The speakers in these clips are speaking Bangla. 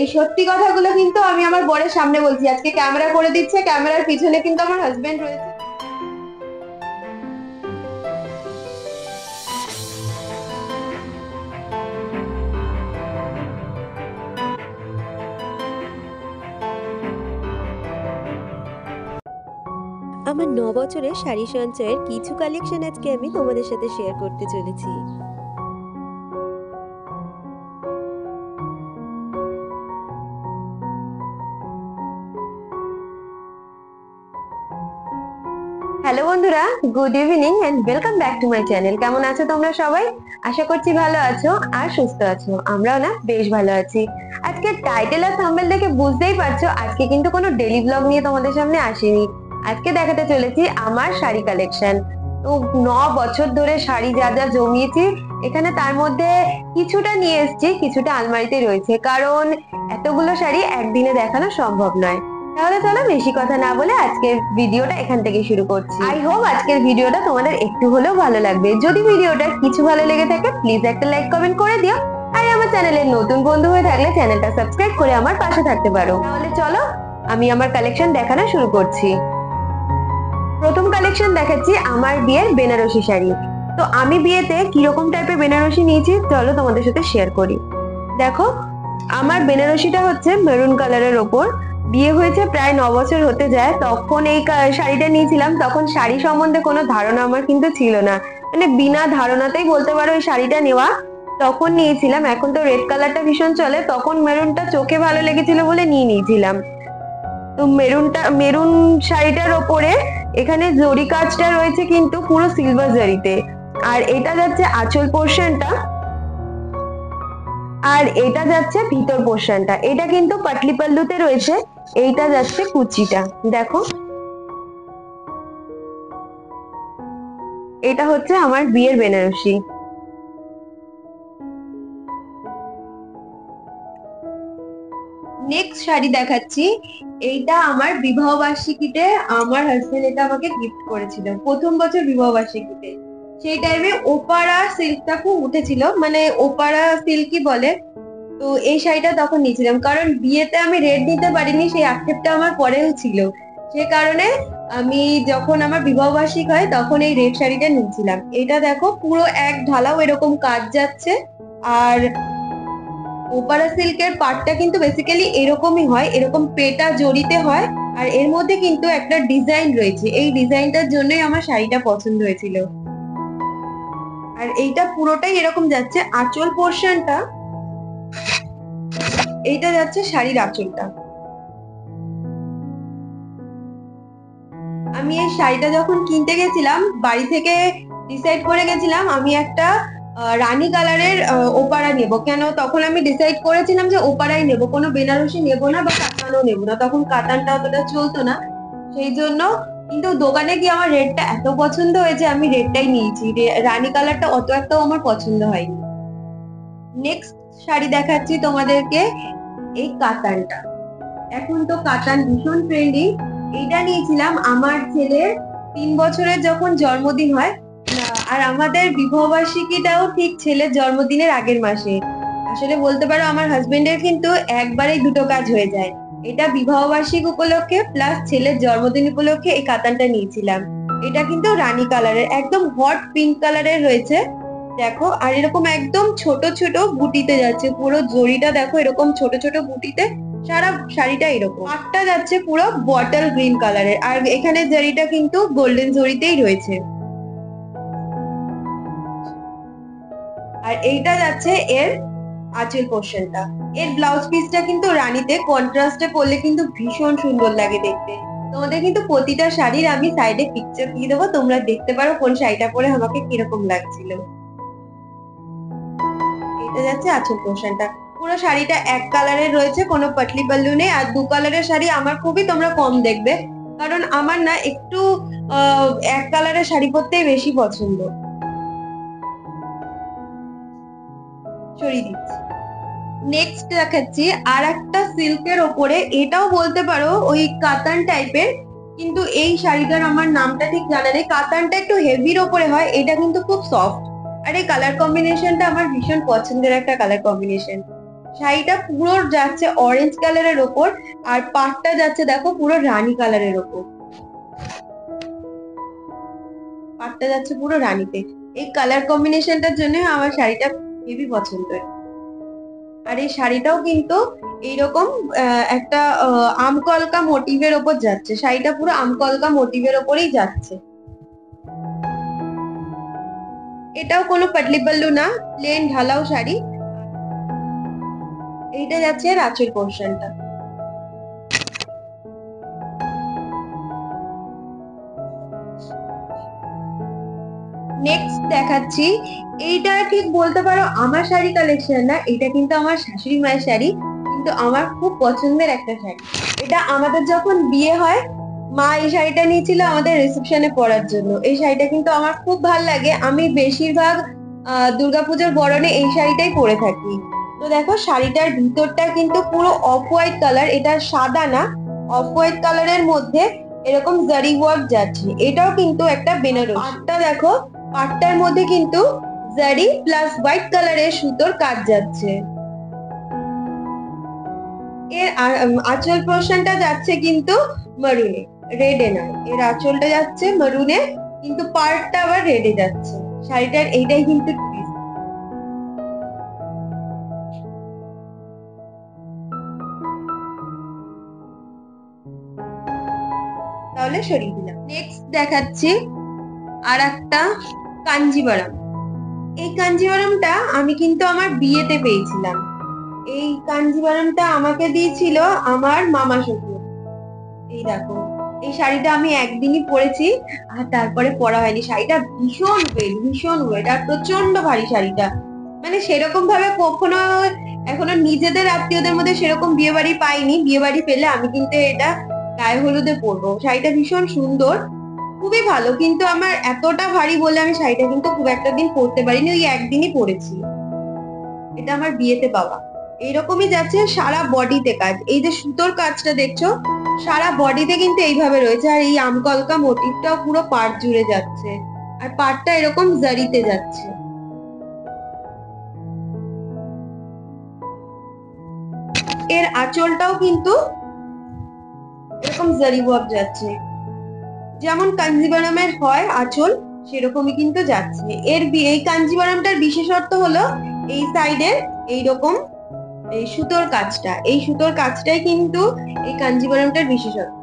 এই সত্যি কথাগুলো কিন্তু আমি আমার বরের সামনে বলছি। আজকে ক্যামেরা করে দিচ্ছে, ক্যামেরার পিছনে কিন্তু আমার হাজবেন্ড রয়েছে। আমার ৯ বছরের শাড়ি সঞ্চয়ের কিছু কালেকশন আজকে আমি তোমাদের সাথে শেয়ার করতে চলেছি। হ্যালো বন্ধুরা, good evening and welcome back to my channel. কেমন আছো তোমরা সবাই? আশা করছি ভালো আছো আর সুস্থ আছো। আমরাও না বেশ ভালো আছি। আজকে টাইটেল আর থাম্বনেল দেখে বুঝতেই পারছো আজকে কিন্তু কোনো ডেইলি ব্লগ নিয়ে তোমাদের সামনে আসিনি। আজকে দেখাতে চলেছি আমার শাড়ি কালেকশন। তো 9 বছর ধরে শাড়ি যা যা জমিয়েছি এখানে, তার মধ্যে কিছুটা নিয়ে এসেছি, কিছুটা আলমারিতে রয়েছে, কারণ এতগুলো শাড়ি একদিনে দেখানো সম্ভব নয়। তাহলে চলো বেশি কথা না বলে আজকের ভিডিওটা এখান থেকে শুরু করছি। আই হোপ আজকের ভিডিওটা তোমাদের একটু হলেও ভালো লাগবে। যদি ভিডিওটা কিছু ভালো লেগে থাকে প্লিজ একটা লাইক কমেন্ট করে দিও। আর আমার চ্যানেলের নতুন বন্ধু হয়ে থাকলে চ্যানেলটা সাবস্ক্রাইব করে আমার পাশে থাকতে পারো। তাহলে চলো আমি আমার কালেকশন দেখানো শুরু করছি। প্রথম কালেকশন দেখাচ্ছি আমার বিয়ের বেনারসি শাড়ি। তো আমি বিয়েতে কিরকম টাইপের বেনারসি নিয়েছি চলো তোমাদের সাথে শেয়ার করি। দেখো, আমার বেনারসিটা হচ্ছে মেরুন কালারের ওপর। বিয়ে হয়েছে প্রায় 9 বছর হতে যায়, তখন এই শাড়িটা নিয়েছিলাম। তখন শাড়ি সম্বন্ধে কোনো ধারণা আমার কিন্তু ছিল না, মানে বিনা ধারণাতেই বলতে পারো এই শাড়িটা নেওয়া। তখন নিয়েছিলাম। এখন তো রেড কালারটা ভীষণ চলে, তখন মেরুনটা চোখে ভালো লেগেছিল বলে নিয়ে নিয়েছিলাম। তো মেরুন শাড়িটার ওপরে এখানে জরি কাজটা রয়েছে কিন্তু পুরো সিলভার জরিতে। আর এটা যাচ্ছে আঁচল পোর্শনটা, আর এটা যাচ্ছে ভিতর পোর্শনটা। এটা কিন্তু পাটলি পাল্লুতে রয়েছে। এইটা যাচ্ছে কুচিটা। দেখো, এটা হচ্ছে আমার বিয়ের বেনারসি। নেক্সট শাড়ি দেখাচ্ছি। এইটা আমার বিবাহ বার্ষিকীতে আমার হাজবেন্ড এটা আমাকে গিফট করেছিল, প্রথম বছর বিবাহ বার্ষিকীতে। সেই টাইমে ওপারা সিল্কটা খুব উঠেছিল, মানে ওপারা সিল্কই বলে। তো এই শাড়িটা তখন নিয়েছিলাম, কারণ বিয়েতে আমি রেড নিতে পারিনি, সেই আক্ষেপটা আমার পরেও ছিল। সে কারণে আমি যখন আমার বিবাহ বার্ষিক হয় তখন এই রেড শাড়িটা নিয়েছিলাম। এটা দেখো পুরো এক ঢালাও এরকম কাজ যাচ্ছে। আর ওপারা সিল্কের পাটটা কিন্তু বেসিক্যালি এরকমই হয়, এরকম পেটা জড়িতে হয়। আর এর মধ্যে কিন্তু একটা ডিজাইন রয়েছে, এই ডিজাইনটার জন্যই আমার শাড়িটা পছন্দ হয়েছিল। আর এইটা পুরোটাই এরকম যাচ্ছে। আঁচল পোর্শনটা, এইটা যাচ্ছে শাড়ির আঁচলটা। আমি এই শাড়িটা যখন কিনতে গেছিলাম, বাড়ি থেকে ডিসাইড করে গেছিলাম আমি একটা রানী কালারের ওপারা নেব। কেন, তখন আমি ডিসাইড করেছিলাম যে ওপারাই নেব, কোনো বেনারসি নেব না বা কাতানও নেব না। তখন কাতানটা অতটা চলতো না, সেই জন্য। কিন্তু দোকানে গিয়ে আমার রেডটা এত পছন্দ হয়েছে, আমি রেডটাই নিয়েছি। রানী কালারটা অত একটাও আমার পছন্দ হয়নি। নেক্সট শাড়ি দেখাচ্ছি তোমাদেরকে, এই কাতানটা। এখন তো কাতান ভীষণ ট্রেন্ডিং। এটা নিয়েছিলাম আমার ছেলের 3 বছরের যখন জন্মদিন হয়। আর আমাদের বিবাহ বার্ষিকীটাও ঠিক ছেলের জন্মদিনের আগের মাসে। আসলে বলতে পারো আমার হাজবেন্ডের কিন্তু একবারেই দুটো কাজ হয়ে যায়। এটা বিবাহ বার্ষিক উপলক্ষে প্লাস ছেলের জন্মদিন উপলক্ষে এই কাতানটা নিয়েছিলাম। এটা কিন্তু রানী কালারের, একদম হট পিঙ্ক কালারের রয়েছে। দেখো, আর এরকম একদম ছোট ছোট বুটিতে যাচ্ছে, পুরো জড়িটা দেখো এরকম ছোট ছোট বুটিতে। সারা শাড়িটা এরকম। পাটটা যাচ্ছে পুরো বটল গ্রিন কালারের, আর এখানে জরিটা কিন্তু গোল্ডেন জরিতেই রয়েছে। আর এইটা যাচ্ছে এর আঁচল পোর্শনটা। এর ব্লাউজ পিসটা কিন্তু রানীতে কন্ট্রাস্টে পরলে কিন্তু ভীষণ সুন্দর লাগে দেখতে। তোমাদের কিন্তু প্রতিটা শাড়ির আমি সাইডে পিকচার দিয়ে দেবো, তোমরা দেখতে পারো কোন শাড়িটা পরে আমাকে কিরকম লাগছিল। এটা যাচ্ছে আঁচল পোর্শনটা। পুরো শাড়িটা এক কালারের রয়েছে, কোনো পাটলি পাল্লু নেই। আর 2 কালারের শাড়ি আমার খুবই তোমরা কম দেখবে, কারণ আমার না একটু এক কালারের শাড়ি পরতেই বেশি পছন্দ। সরিয়ে দিচ্ছি। নেক্সট দেখাচ্ছি আর একটা সিল্কের ওপরে, এটাও বলতে পারো ওই কাতান টাইপের, কিন্তু এই শাড়িটার আমার নামটা ঠিক জানা নেই। কাতানটা একটু হেভির ওপরে হয়, এটা কিন্তু খুব সফট। আর এই কালার কম্বিনেশনটা আমার ভীষণ পছন্দের একটা কালার কম্বিনেশন। শাড়িটা পুরো যাচ্ছে অরেঞ্জ কালারের ওপর, আর পাড়টা যাচ্ছে দেখো পুরো রানী কালারের ওপর। পাড়টা যাচ্ছে পুরো রানীতে। এই কালার কম্বিনেশনটার জন্য আমার শাড়িটা হেবি পছন্দের। আর এই শাড়িটাও কিন্তু এইরকম একটা আমকলকা মোটিভের ওপর যাচ্ছে। শাড়িটা পুরো আমকলকা মোটিভের ওপরেই যাচ্ছে। এটাও কোনো পাটলি পাল্লু না, প্লেন ঢালাও শাড়ি। এইটা যাচ্ছে আঁচল পোর্শনটা। নেক্সট দেখাচ্ছি, এইটা ঠিক বলতে পারো আমার শাড়ি কালেকশন না, এটা কিন্তু আমার শাশুড়ি মায়ের শাড়ি, কিন্তু আমার খুব পছন্দের একটা শাড়ি। এটা আমাদের যখন বিয়ে হয়, মা এই শাড়িটা নিয়েছিল আমাদের রিসেপশনে পরার জন্য। এই শাড়িটা কিন্তু আমার খুব ভালো লাগে। আমি বেশিরভাগ দুর্গাপূজার বরণে এই শাড়িটাই পরে থাকি। তো দেখো শাড়িটার ভিতরটা কিন্তু পুরো অফ হোয়াইট কালার, এটা সাদা না, অফ হোয়াইট কালারের মধ্যে এরকম জারি ওয়ার্ক যাচ্ছে। এটাও কিন্তু একটা বেনারসি। পাটটা দেখো, পাটটার মধ্যে কিন্তু জারি প্লাস হোয়াইট কালারের সুতোর কাজ যাচ্ছে। এর আঁচল পোর্শনটা যাচ্ছে কিন্তু মারুনে, রেডে নয়। এর আঁচলটা যাচ্ছে মারুনে, কিন্তু পার্টটা আবার রেডে যাচ্ছে। শাড়িটার এইটাই কিন্তু twist। তাহলে সরিয়ে দিলাম। নেক্সট দেখাচ্ছি আর একটা কাঞ্জিভারাম। এই কাঞ্জিভারামটা আমি কিন্তু আমার বিয়েতে পেয়েছিলাম। এই কাঞ্জিভারামটা আমাকে দিয়েছিল আমার মামা শ্বশুর। এই দেখো, এই শাড়িটা আমি একদিনই পরেছি, আর তারপরে পরা হয়নি। শাড়িটা ভীষণ ওয়েট, ভীষণ ওয়েট, আর প্রচন্ড ভারী শাড়িটা। মানে সেরকম ভাবে কখনো এখনো নিজেদের আত্মীয়দের মধ্যে সেরকম বিয়ে বাড়ি পাইনি। বিয়ে বাড়ি পেলে আমি কিন্তু এটা গায়ে হলুদে পরবো। শাড়িটা ভীষণ সুন্দর, খুবই ভালো, কিন্তু আমার এতটা ভারী বলে আমি শাড়িটা কিন্তু খুব একটা দিন পরতে পারিনি, ওই একদিনই পরেছি। এটা আমার বিয়েতে পাওয়া। এইরকমই যাচ্ছে সারা বডিতে কাজ। এই যে সুতোর কাজটা দেখছো, সারা বডিতে কিন্তু এইভাবে রয়েছে। আর এই আমকলকা মোটিভটাও পুরো পাড় জুড়ে যাচ্ছে, আর পাড়টা এরকম জারিতে যাচ্ছে। এর আঁচলটাও কিন্তু এরকম জারি ওয়ার্ক যাচ্ছে, যেমন কাঞ্জিভারামের হয় আঁচল, সেরকমই কিন্তু যাচ্ছে। এই কাঞ্জিভারামটার বিশেষত্ব হলো এই সাইডের এইরকম এই সুতোর কাজটা। এই সুতোর কাজটাই কিন্তু এই কাঞ্জিভারামটার বিশেষত্ব।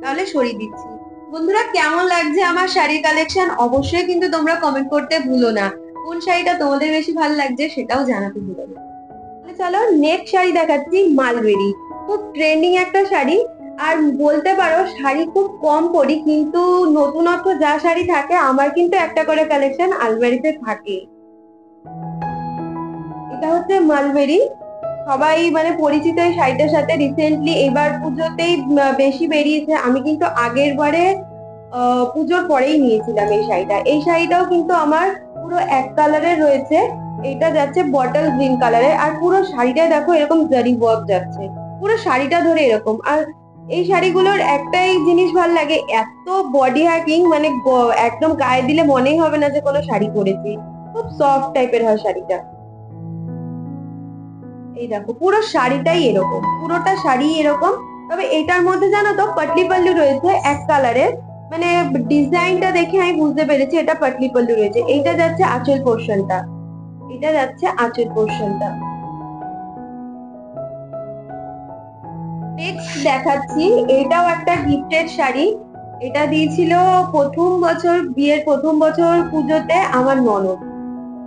তাহলে সরিয়ে দিচ্ছি। বন্ধুরা, কেমন লাগছে আমার শাড়ির কালেকশন অবশ্যই কিন্তু তোমরা কমেন্ট করতে ভুলো না। কোন শাড়িটা তোমাদের বেশি ভালো লাগছে সেটাও জানাতে ভুলো না। তাহলে চলো নেক্সট শাড়ি দেখাচ্ছি, মালবেরি। খুব ট্রেন্ডিং একটা শাড়ি। আর বলতে পারো শাড়ি খুব কম পরি, কিন্তু নতুনত্ব যা শাড়ি থাকে আমার কিন্তু একটা করে কালেকশন আলমারিতে থাকে। এটা হচ্ছে মালবেরি। সবাই মানে পরিচিত এই শাড়িটার সাথে। রিসেন্টলি এবার পুজোতেই বেশি বেরিয়েছে। আমি কিন্তু আগের বারে পুজোর পরেই নিয়েছিলাম এই শাড়িটা। এই শাড়িটাও কিন্তু আমার পুরো এক কালারের রয়েছে। এটা যাচ্ছে বটল গ্রিন কালারের, আর পুরো শাড়িটা দেখো এরকম জারি ওয়ার্ক যাচ্ছে পুরো শাড়িটা ধরে এরকম। আর এই শাড়িগুলোর একটাই জিনিস ভালো লাগে, এত বডি হ্যাকিং, মানে একদম গায়ে দিলে মনেই হবে না যে কোনো শাড়ি পরেছি। খুব সফট টাইপের হয় শাড়িটা। এই দেখো পুরো শাড়িটাই এরকম, পুরোটা শাড়ি এরকম। তবে এটার মধ্যে জানো তো পাটলি পাল্লু রয়েছে এক কালারের। মানে ডিজাইনটা দেখে আমি বুঝতে পেরেছি এটা পাটলি পাল্লু রয়েছে। এইটা যাচ্ছে আঁচল পোর্শনটা, এটা যাচ্ছে আঁচল পোর্শনটা। নেক্সট দেখাচ্ছি, এটাও একটা গিফটেড শাড়ি। এটা দিয়েছিল প্রথম বছর, বিয়ের প্রথম বছর পুজোতে আমার ননদ।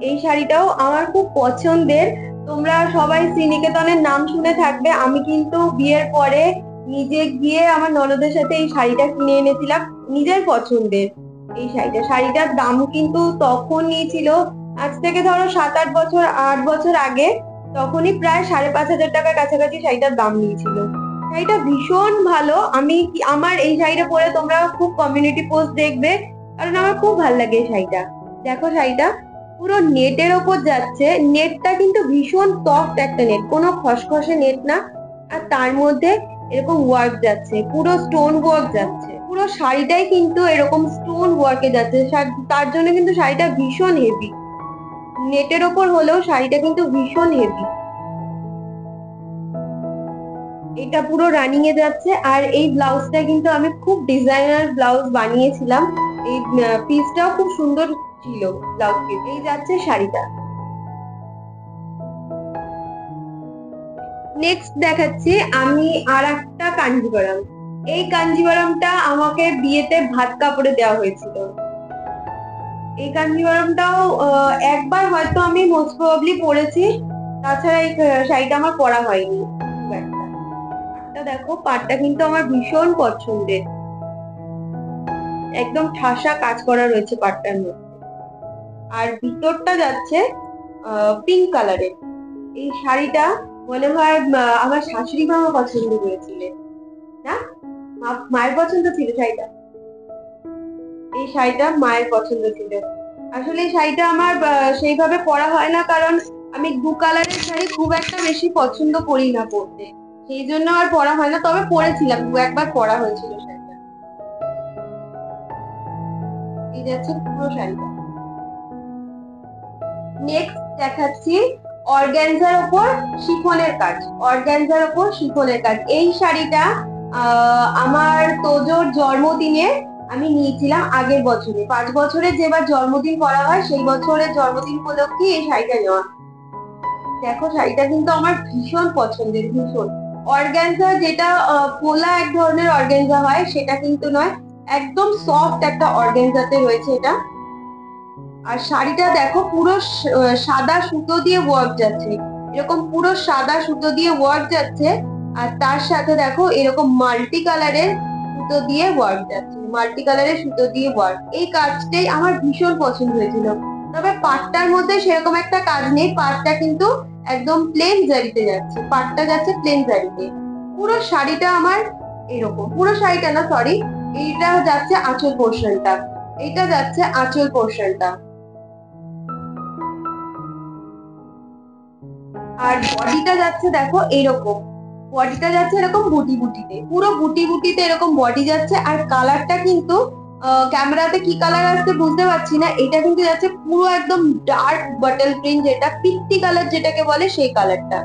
এই শাড়িটাও আমার খুব পছন্দের। তোমরা সবাই শ্রীনিকেতনের নাম শুনে থাকবে। আমি কিন্তু বিয়ের পরে নিজে গিয়ে আমার ননদের সাথে এই শাড়িটা কিনে এনেছিলাম, নিজের পছন্দের। এই শাড়িটার দাম কিন্তু তখন নিয়েছিল, আজ থেকে ধরো 7-8 বছর, 8 বছর আগে, তখনই প্রায় 5,500 টাকার কাছাকাছি শাড়িটার দাম নিয়েছিল। শাড়িটা ভীষণ ভালো। আমার এই শাড়িটা পরে তোমরা খুব কমিউনিটি পোস্ট দেখবে, কারণ আমার খুব ভালো লাগে এই শাড়িটা। দেখো শাড়িটা পুরো নেটের ওপর যাচ্ছে। নেটটা কিন্তু ভীষণ সফট একটা নেট, কোনো খসখসে নেট না। আর তার মধ্যে এরকম ওয়ার্ক যাচ্ছে, পুরো স্টোন ওয়ার্ক যাচ্ছে। পুরো শাড়িটাই কিন্তু এরকম স্টোন ওয়ার্কে যাচ্ছে, তার জন্য কিন্তু শাড়িটা ভীষণ হেভি। নেটের ওপর হলেও শাড়িটা কিন্তু ভীষণ হেভি। এটা পুরো রানিং এ যাচ্ছে। আর এই ব্লাউজটা কিন্তু আমি খুব ডিজাইনার ব্লাউজ বানিয়েছিলাম। এই পিসটাও খুব সুন্দর ছিল ব্লাউজ পিস। এই যাচ্ছে শাড়িটা। নেক্সট দেখাচ্ছি আমি আর একটা কাঞ্জিভারাম। এই কাঞ্জিভারামটা আমাকে বিয়েতে ভাত কাপড়ে দেওয়া হয়েছিল। এই কাঞ্জিভারামটাও একবার হয়তো আমি মোস্ট প্রবাবলি পরেছি, তাছাড়া এই শাড়িটা আমার পরা হয়নি খুব একটা। পাটটা দেখো, পাটটা কিন্তু আমার ভীষণ পছন্দের, একদম ঠাসা কাজ করা রয়েছে পাটটার মধ্যে। আর ভিতরটা যাচ্ছে পিঙ্ক কালারের। এই শাড়িটা মনে হয় আমার শাশুড়ি মা পছন্দ করেছিলেন, না মায়ের পছন্দ ছিল শাড়িটা। এই শাড়িটা মায়ের পছন্দ ছিল। আসলে এই শাড়িটা আমার সেইভাবে পরা হয় না, কারণ আমি দু কালারের শাড়ি খুব একটা বেশি পছন্দ করি না পরতে, সেই জন্য আর পরা হয় না। তবে পরেছিলাম, দু একবার পরা হয়েছিল শাড়িটা। এই যাচ্ছে পুরো শাড়িটা। নেক্সট দেখাচ্ছি অর্গানজার উপর শিফনের কাজ। অর্গানজার উপর শিফনের কাজ। এই শাড়িটা আমার তোজোর জন্মদিনে আমি নিয়েছিলাম আগের বছরে। 5 বছরে যেবার জন্মদিন করা হয় সেই বছরের জন্মদিন উপলক্ষে এই শাড়িটা নেওয়া। দেখো শাড়িটা কিন্তু আমার ভীষণ পছন্দের, ভীষণ। অর্গানজা যেটা পোলা এক ধরনের অর্গানজা হয় সেটা কিন্তু নয়, একদম সফট একটা অর্গানজাতে রয়েছে এটা। আর শাড়িটা দেখো পুরো সাদা সুতো দিয়ে ওয়ার্ক যাচ্ছে, এরকম পুরো সাদা সুতো দিয়ে ওয়ার্ক যাচ্ছে। আর তার সাথে দেখো এরকম মাল্টি কালারের সুতো দিয়ে ওয়ার্ক যাচ্ছে, মাল্টি কালারের সুতো দিয়ে ওয়ার্ক। এই কাজটাই আমার ভীষণ পছন্দ হয়েছিল। তবে পাটটার মধ্যে সেরকম একটা কাজ নেই, পাটটা কিন্তু একদম প্লেন জারিতে যাচ্ছে, পাটটা যাচ্ছে প্লেন জারিতে। পুরো শাড়িটা আমার এরকম, পুরো শাড়িটা না সরি, এইটা যাচ্ছে আঁচল পোর্শনটা, এইটা যাচ্ছে আঁচল পোর্শনটা। আর বডিটা যাচ্ছে দেখো এরকম, বডিটা যাচ্ছে এরকম বুটি বুটিতে, পুরো বুটি বুটিতে এরকম বডি যাচ্ছে। আর কালারটা কিন্তু ক্যামেরাতে কি কালার আসছে বুঝতে পারছি না, এটা কিন্তু যাচ্ছে পুরো একদম ডার্ক বাটল গ্রিন, যেটা পিত্তি কালার যেটাকে বলে সেই কালারটা।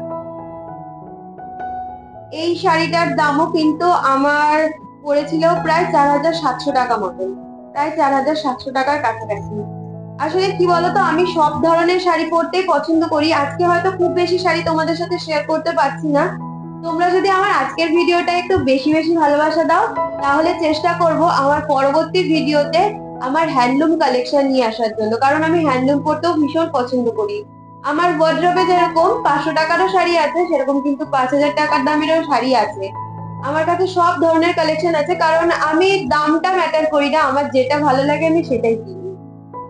এই শাড়িটার দামও কিন্তু আমার পড়েছিল প্রায় 4700 টাকা মতন, প্রায় 4700 টাকার কাছাকাছি। আসলে কি বলতো, আমি সব ধরনের শাড়ি পরতেই পছন্দ করি। আজকে হয়তো খুব বেশি শাড়ি তোমাদের সাথে শেয়ার করতে পারছি না। তোমরা যদি আমার আজকের ভিডিওটা একটু বেশি বেশি ভালোবাসা দাও, তাহলে চেষ্টা করব আমার পরবর্তী ভিডিওতে আমার হ্যান্ডলুম কালেকশন নিয়ে আসার জন্য, কারণ আমি হ্যান্ডলুম পরতেও ভীষণ পছন্দ করি। আমার ওয়ার্ড্রোবে যেরকম 500 টাকারও শাড়ি আছে, সেরকম কিন্তু 5000 টাকার দামেরও শাড়ি আছে। আমার কাছে সব ধরনের কালেকশন আছে, কারণ আমি দামটা ম্যাটার করি না, আমার যেটা ভালো লাগে আমি সেটাই কিনি।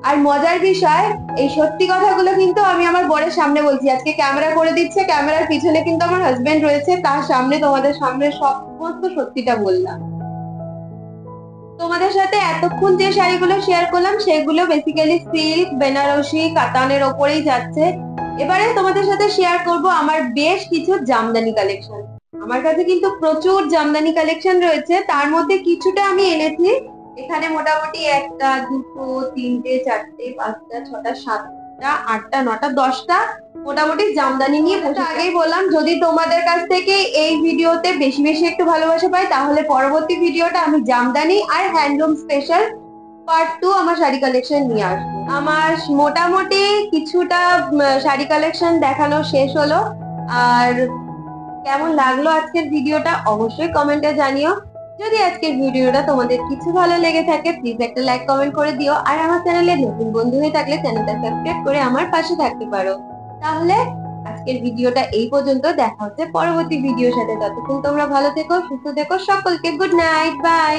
আর মজার বিষয়, এই সত্যি কথাগুলো কিন্তু আমি আমার বরের সামনে বলছি। আজকে ক্যামেরা করে দিচ্ছে, ক্যামেরার পিছনে কিন্তু আমার হাজবেন্ড রয়েছে, তার সামনে তোমাদের সামনে সমস্ত সত্যিটা বললাম। তোমাদের সাথে এতক্ষণ যে শাড়িগুলো শেয়ার করলাম সেগুলো বেসিক্যালি সিল্ক, বেনারসি, কাতানের ওপরেই যাচ্ছে। এবারে তোমাদের সাথে শেয়ার করব আমার বেশ কিছু জামদানি কালেকশন। আমার কাছে কিন্তু প্রচুর জামদানি কালেকশন রয়েছে, তার মধ্যে কিছুটা আমি এনেছি। এখানে মোটামুটি 1টা 2টো 3টে 4টে 5টা 6টা 7টা 8টা 9টা 10টা মোটামুটি জামদানি নিয়ে বসে। আগেই বললাম, যদি তোমাদের কাছ থেকে এই ভিডিওতে বেশি বেশি একটু ভালোবাসা পাই, তাহলে পরবর্তী ভিডিওটা আমি জামদানি আর হ্যান্ডলুম স্পেশাল পার্ট 2 আমার শাড়ি কালেকশন নিয়ে আসবো। আমার মোটামুটি কিছুটা শাড়ি কালেকশন দেখানো শেষ হলো। আর কেমন লাগলো আজকের ভিডিওটা অবশ্যই কমেন্টে জানিও। যদি আজকের ভিডিওটা তোমাদের কিছু ভালো লেগে থাকে, প্লিজ একটা লাইক কমেন্ট করে দিও। আর আমার চ্যানেলে নতুন বন্ধু হয়ে থাকলে চ্যানেলটা সাবস্ক্রাইব করে আমার পাশে থাকতে পারো। তাহলে আজকের ভিডিওটা এই পর্যন্ত, দেখা হচ্ছে পরবর্তী ভিডিওর সাথে। ততক্ষণ তোমরা ভালো থেকো, সুস্থ থেকো, সকলকে গুড নাইট, বাই।